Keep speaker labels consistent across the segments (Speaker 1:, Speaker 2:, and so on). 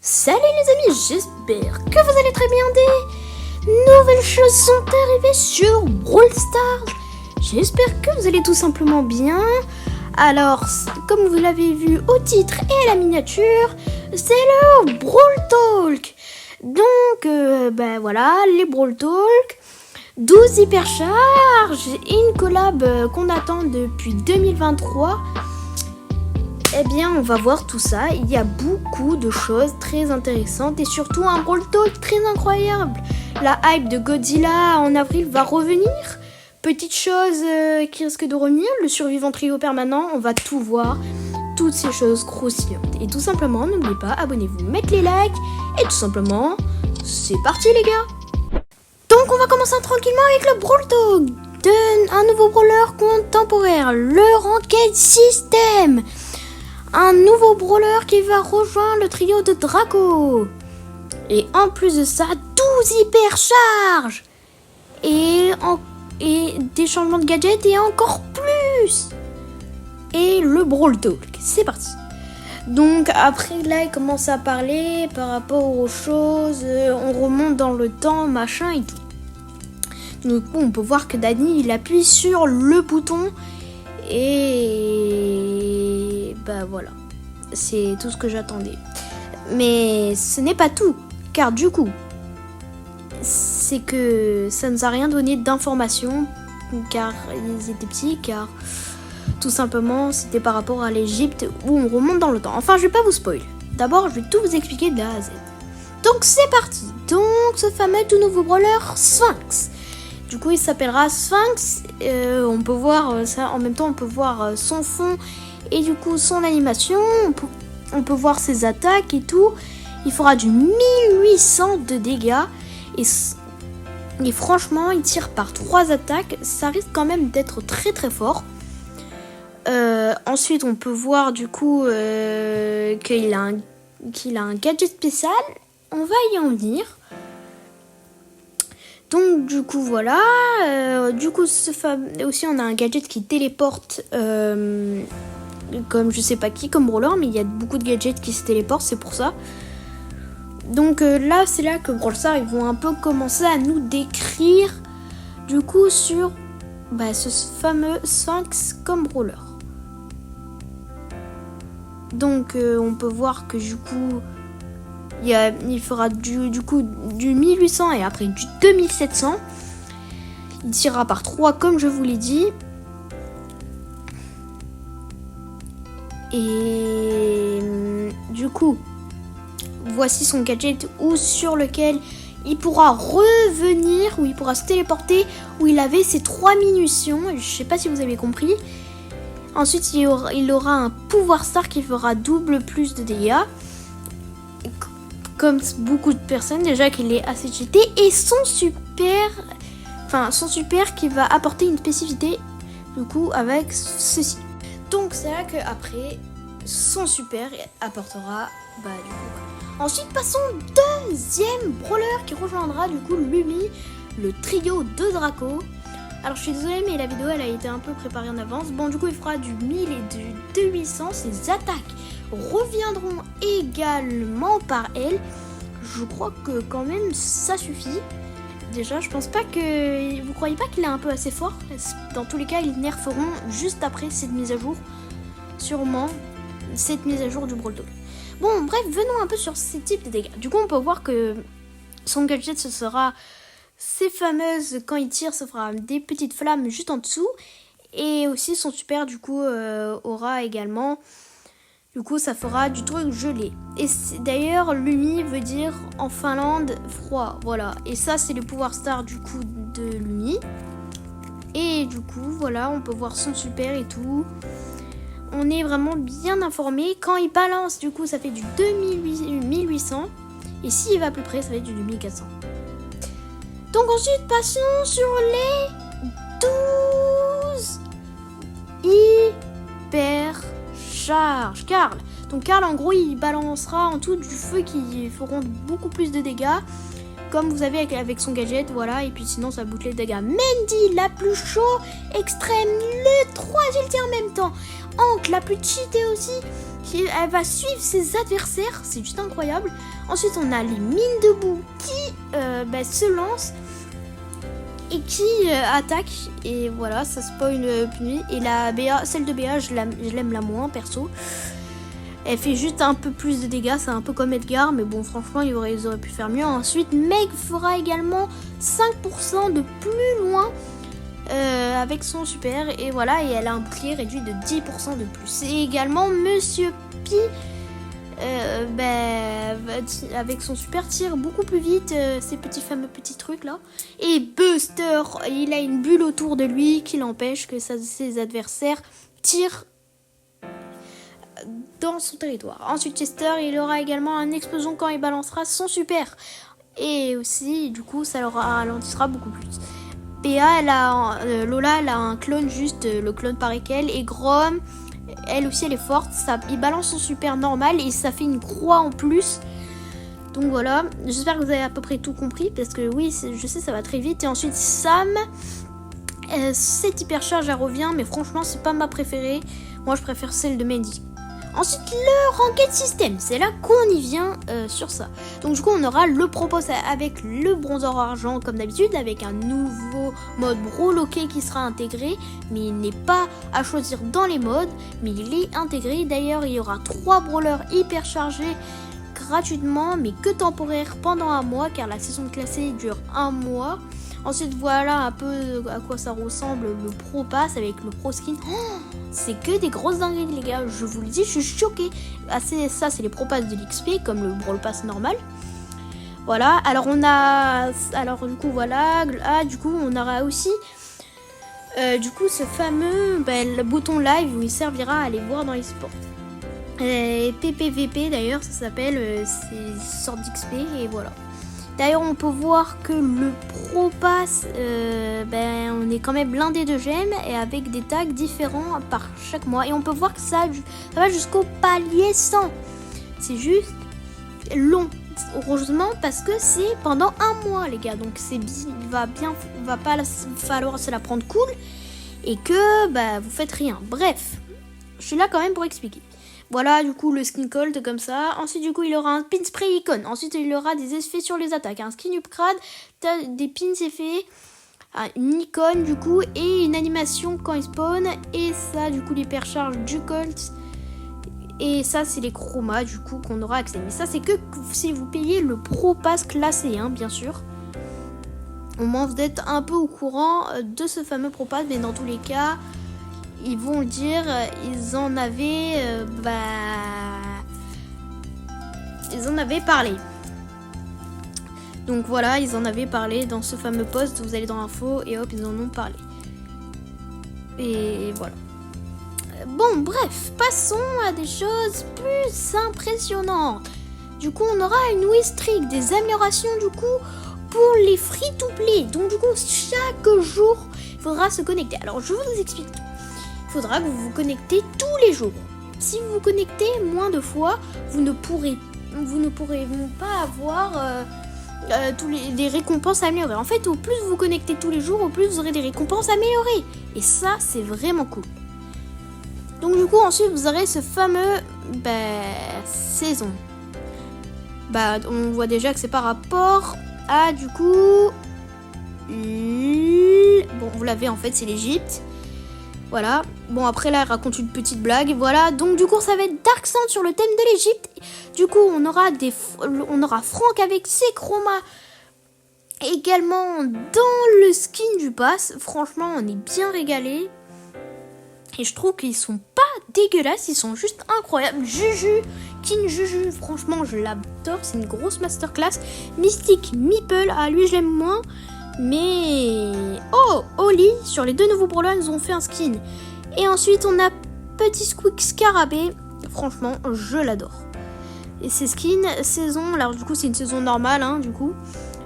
Speaker 1: Salut les amis, j'espère que vous allez très bien. Des nouvelles choses sont arrivées sur Brawl Stars. J'espère que vous allez tout simplement bien. Alors, comme vous l'avez vu au titre et à la miniature, c'est le Brawl Talk. Donc, voilà, les Brawl Talk, 12 hypercharges et une collab qu'on attend depuis 2023. Eh bien, on va voir tout ça. Il y a beaucoup de choses très intéressantes et surtout un Brawl Talk très incroyable. La hype de Godzilla en avril va revenir. Petite chose qui risque de revenir, le survivant trio permanent, on va tout voir. Toutes ces choses croustillantes. Et tout simplement, n'oubliez pas, abonnez-vous, mettez les likes. Et tout simplement, c'est parti les gars. Donc on va commencer tranquillement avec le Brawl Talk. Un nouveau brawler contemporain, le Ranked System. Un nouveau brawler qui va rejoindre le trio de Draco. Et en plus de ça, 12 hypercharges. Et des changements de gadgets et encore plus. Et le Brawl Talk, c'est parti. Donc après là, il commence à parler par rapport aux choses. On remonte dans le temps, machin et tout. Du coup, on peut voir que Danny, il appuie sur le bouton. Et voilà, c'est tout ce que j'attendais. Mais ce n'est pas tout, car du coup, c'est que ça ne nous a rien donné d'informations, car ils étaient petits, car tout simplement c'était par rapport à l'Égypte où on remonte dans le temps. Enfin, je vais pas vous spoiler. D'abord, je vais tout vous expliquer de A à Z. Donc c'est parti. Donc ce fameux tout nouveau brawler Sphinx. Du coup, il s'appellera Sphinx. On peut voir ça en même temps. On peut voir son fond et du coup son animation. On peut voir ses attaques et tout. Il fera du 1800 de dégâts et franchement, il tire par 3 attaques. Ça risque quand même d'être très très fort. Ensuite, on peut voir du coup qu'il a un gadget spécial. On va y en venir. Donc du coup voilà, du coup aussi on a un gadget qui téléporte comme je sais pas qui, comme brawler, mais il y a beaucoup de gadgets qui se téléportent, c'est pour ça. Donc là c'est là que Brawl Stars ils vont un peu commencer à nous décrire du coup sur ce fameux Sphinx comme brawler. Donc on peut voir que du coup il fera du coup du 1800 et après du 2700. Il tirera par 3 comme je vous l'ai dit. Et du coup, voici son gadget sur lequel il pourra revenir, où il pourra se téléporter, où il avait ses 3 munitions. Je sais pas si vous avez compris. Ensuite, il aura un pouvoir star qui fera double plus de dégâts. Comme beaucoup de personnes, déjà qu'il est assez cheaté. Et son super qui va apporter une spécificité du coup avec ceci. Donc c'est là qu'après son super apportera du coup. Ensuite passons au deuxième brawler qui rejoindra du coup Lumi, le trio de Draco. Alors je suis désolée mais la vidéo elle a été un peu préparée en avance. Bon du coup il fera du 1000 et du 2800. Ses attaques reviendront également par elle. Je crois que quand même ça suffit. Déjà je pense pas que... Vous croyez pas qu'il est un peu assez fort? Dans tous les cas ils nerferont juste après cette mise à jour. Sûrement cette mise à jour du Brawl Talk. Bon bref, venons un peu sur ces types de dégâts. Du coup on peut voir que son gadget ce sera ces fameuses, quand il tire ça fera des petites flammes juste en dessous. Et aussi son super du coup aura également... Du coup, ça fera du truc gelé. Et d'ailleurs, Lumi veut dire en Finlande froid. Voilà. Et ça, c'est le pouvoir star du coup de Lumi. Et du coup, voilà, on peut voir son super et tout. On est vraiment bien informé. Quand il balance, du coup, ça fait du 1800. Et s'il va plus près, ça va être du 2400. Donc ensuite, passons sur les 12 hyper charge. Karl. Donc Karl en gros il balancera en tout du feu qui feront beaucoup plus de dégâts. Comme vous avez avec son gadget, voilà. Et puis sinon ça boucle les dégâts. Mandy la plus chaud extrême. Les 3 ulti en même temps. Hank la plus cheatée aussi. Elle va suivre ses adversaires, c'est juste incroyable. Ensuite, on a les mines debout qui se lancent et qui attaquent. Et voilà, ça spoil une nuit. Et la BA, celle de BA, je l'aime la moins, perso. Elle fait juste un peu plus de dégâts, c'est un peu comme Edgar, mais bon, franchement, ils auraient pu faire mieux. Ensuite, Meg fera également 5% de plus loin avec son super. Et voilà, et elle a un bouclier réduit de 10% de plus. Et également, Monsieur Pi, avec son super, tire beaucoup plus vite ces fameux petits trucs là. Et Buster, il a une bulle autour de lui qui l'empêche que ses adversaires tirent dans son territoire. Ensuite, Chester, il aura également une explosion quand il balancera son super. Et aussi, du coup, ça le ralentira beaucoup plus. PA, Lola, elle a un clone juste, le clone pareil qu'elle. Et Grom, elle aussi, elle est forte. Il balance son super normal et ça fait une croix en plus. Donc voilà, j'espère que vous avez à peu près tout compris. Parce que oui, je sais, ça va très vite. Et ensuite, Sam, cette hypercharge, elle revient. Mais franchement, c'est pas ma préférée. Moi, je préfère celle de Mandy. Ensuite, le Ranked System, c'est là qu'on y vient sur ça. Donc du coup, on aura le propose avec le bronzer argent comme d'habitude, avec un nouveau mode Brawl hockey qui sera intégré, mais il n'est pas à choisir dans les modes, mais il est intégré. D'ailleurs, il y aura 3 brawlers hyper chargés gratuitement, mais que temporaire pendant un mois, car la saison classée dure un mois. Ensuite, voilà un peu à quoi ça ressemble le Pro Pass avec le Pro Skin. Oh, c'est que des grosses dingueries, les gars. Je vous le dis, je suis choquée. Ça, c'est les Pro Pass de l'XP, comme le Brawl Pass normal. Voilà. Alors, du coup, voilà. Du coup, on aura aussi ce fameux le bouton live où il servira à aller voir dans les sports. PPVP, d'ailleurs, ça s'appelle. C'est une sorte d'XP, et voilà. D'ailleurs, on peut voir que le Pro Pass, on est quand même blindé de gemmes et avec des tags différents par chaque mois. Et on peut voir que ça va jusqu'au palier 100. C'est juste long, heureusement, parce que c'est pendant un mois, les gars. Donc, il va pas falloir se la prendre cool et que vous faites rien. Bref, je suis là quand même pour expliquer. Voilà, du coup, le skin cold comme ça. Ensuite, du coup, il aura un pin spray icône. Ensuite, il aura des effets sur les attaques. Un skin upgrade, des pins effets, une icône, du coup, et une animation quand il spawn. Et ça, du coup, l'hypercharge du Colt. Et ça, c'est les chromas, du coup, qu'on aura accès. Mais ça, c'est que si vous payez le Pro Pass classé, bien sûr. Au moins, vous êtes un peu au courant de ce fameux Pro Pass. Mais dans tous les cas, ils vont le dire, ils en avaient parlé. Donc voilà, ils en avaient parlé dans ce fameux post. Vous allez dans l'info et hop, ils en ont parlé. Et voilà. Bon, bref, passons à des choses plus impressionnantes. Du coup, on aura une win-streak, des améliorations du coup pour les free-to-play. Donc du coup, chaque jour, il faudra se connecter. Alors, je vous explique. Il faudra que vous vous connectez tous les jours. Si vous vous connectez moins de fois, vous ne pourrez pas avoir des récompenses améliorées. En fait, au plus vous vous connectez tous les jours, au plus vous aurez des récompenses améliorées. Et ça, c'est vraiment cool. Donc du coup, ensuite, vous aurez ce fameux saison. On voit déjà que c'est par rapport à, du coup... Bon, vous l'avez en fait, c'est l'Égypte. Voilà. Bon, après là, elle raconte une petite blague. Voilà. Donc, du coup, ça va être Dark Sand sur le thème de l'Égypte. Du coup, on aura Franck avec ses chromas également dans le skin du pass. Franchement, on est bien régalé. Et je trouve qu'ils sont pas dégueulasses. Ils sont juste incroyables. King Juju, franchement, je l'adore. C'est une grosse masterclass. Mystic Meeple, lui, je l'aime moins. Mais Oli, sur les 2 nouveaux brawlers, ils ont fait un skin. Et ensuite, on a Petit Squeak Scarabée. Franchement, je l'adore. Et ces skins, saison, alors du coup, c'est une saison normale, du coup.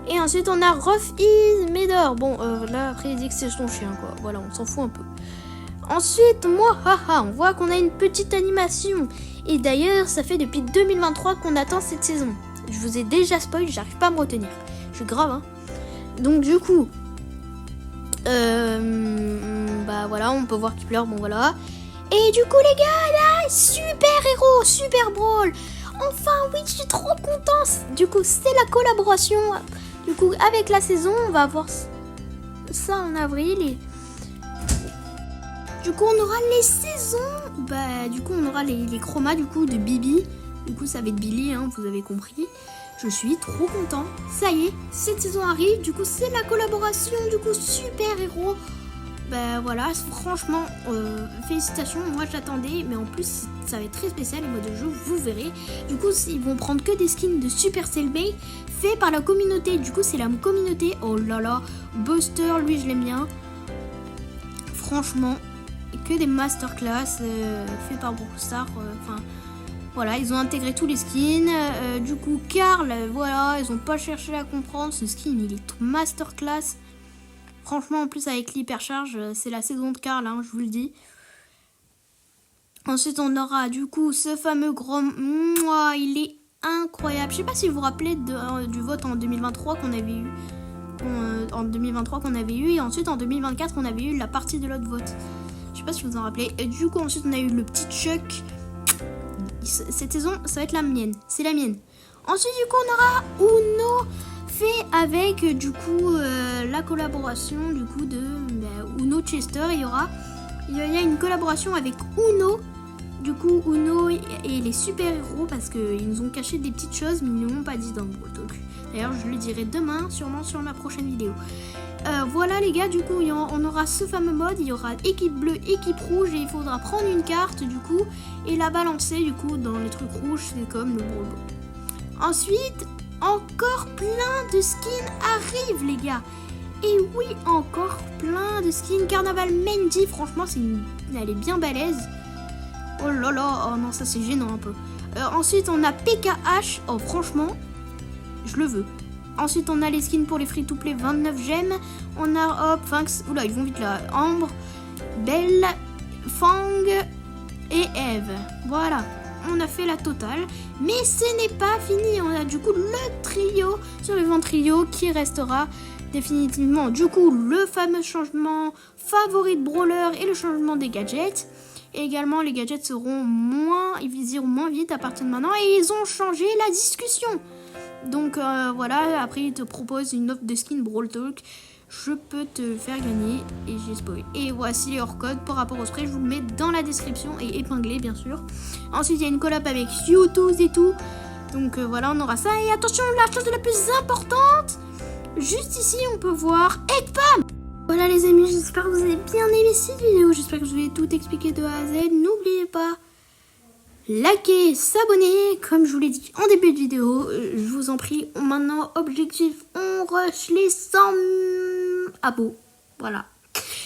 Speaker 1: Et ensuite, on a Rough Is Medor. Bon, là, après, il dit que c'est son chien, quoi. Voilà, on s'en fout un peu. Ensuite, on voit qu'on a une petite animation. Et d'ailleurs, ça fait depuis 2023 qu'on attend cette saison. Je vous ai déjà spoil, j'arrive pas à me retenir. Je suis grave, Donc du coup, voilà, on peut voir qu'il pleure, bon voilà. Et du coup les gars, là, super héros, super brawl. Enfin oui, je suis trop contente. Du coup, c'est la collaboration. Du coup, avec la saison, on va avoir ça en avril. Et du coup, on aura les saisons. Bah, du coup, on aura les chromas du coup de Bibi. Du coup, ça va être Billy, hein, vous avez compris. Je suis trop content. Ça y est, cette saison arrive. Du coup, c'est la collaboration. Du coup, super héros. Bah voilà, franchement, félicitations, moi je l'attendais, mais en plus ça va être très spécial le mode de jeu, vous verrez. Du coup, ils vont prendre que des skins de Supercell Bay faits par la communauté. Du coup, c'est la communauté. Oh là là, Buster, lui je l'aime bien. Franchement, que des masterclass faits par Brawl Stars. Enfin, voilà, ils ont intégré tous les skins. Du coup, Carl, voilà, ils ont pas cherché à comprendre. Ce skin, il est masterclass. Franchement, en plus avec l'hypercharge, c'est la saison de Carl, hein, je vous le dis. Ensuite, on aura du coup ce fameux grand... Mouah, il est incroyable. Je sais pas si vous vous rappelez du vote en 2023 qu'on avait eu. En 2023 qu'on avait eu. Et ensuite, en 2024, on avait eu la partie de l'autre vote. Je sais pas si vous vous en rappelez. Et du coup, ensuite, on a eu le petit Chuck. Cette saison, ça va être la mienne. C'est la mienne. Ensuite, du coup, on aura Uno... fait avec du coup la collaboration du coup de Uno Chester. Il y a une collaboration avec Uno, du coup Uno et les super héros, parce qu'ils nous ont caché des petites choses mais ils ne l'ont pas dit dans le Brawl Talk. D'ailleurs je le dirai demain sûrement sur ma prochaine vidéo. Voilà les gars, du coup on aura ce fameux mode, il y aura équipe bleue, équipe rouge, et il faudra prendre une carte du coup et la balancer du coup dans les trucs rouges, c'est comme le Brawl Ball. Ensuite, encore plein de skins arrivent les gars. Et oui, encore plein de skins. Carnaval Mandy, franchement elle est bien balèze. Oh là là, oh non, ça c'est gênant un peu. Ensuite on a PKH, oh franchement je le veux. Ensuite on a les skins pour les free to play, 29 gemmes. On a hop, Finks, oula ils vont vite là. Ambre, Belle, Fang et Eve. Voilà, on a fait la totale, mais ce n'est pas fini. On a du coup le trio, survivant trio, qui restera définitivement. Du coup, le fameux changement favori de Brawler et le changement des gadgets. Et également, les gadgets ils iront moins vite à partir de maintenant, et ils ont changé la discussion. Donc voilà, après ils te proposent une offre de skin Brawl Talk. Je peux te faire gagner, et j'ai spoilé. Et voici les hors-codes par rapport au spray, je vous le mets dans la description et épinglé bien sûr. Ensuite il y a une collab avec YouTube et tout. Donc voilà, on aura ça. Et attention, la chose la plus importante, juste ici on peut voir Eggpam. Voilà les amis, j'espère que vous avez bien aimé cette vidéo. J'espère que je vous ai tout expliqué de A à Z. N'oubliez pas, liker, s'abonner, comme je vous l'ai dit en début de vidéo. Je vous en prie, maintenant objectif, on rush les 100 abos. Voilà,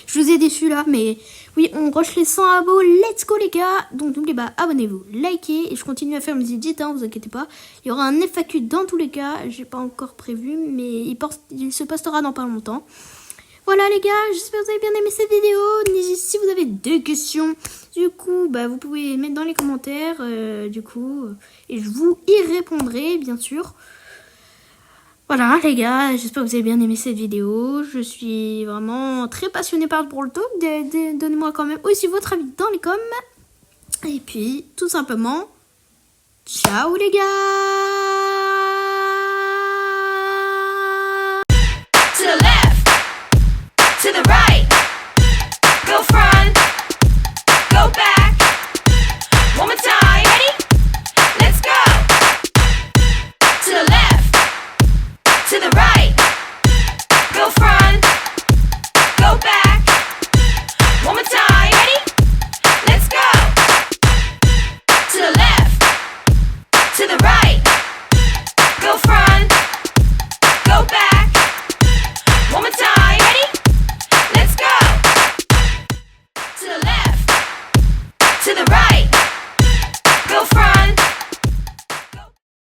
Speaker 1: je vous ai déçu là, mais oui, on rush les 100 abos. Let's go les gars. Donc n'oubliez pas, abonnez-vous, likez, et je continue à faire mes edits, hein, vous inquiétez pas. Il y aura un FAQ dans tous les cas, j'ai pas encore prévu, mais il se postera dans pas longtemps. Voilà les gars, j'espère que vous avez bien aimé cette vidéo. N'hésitez, si vous avez des questions, du coup, vous pouvez mettre dans les commentaires, du coup, et je vous y répondrai, bien sûr. Voilà les gars, j'espère que vous avez bien aimé cette vidéo. Je suis vraiment très passionnée par le Brawl Talk. Donnez-moi quand même aussi votre avis dans les coms. Et puis, tout simplement, ciao les gars!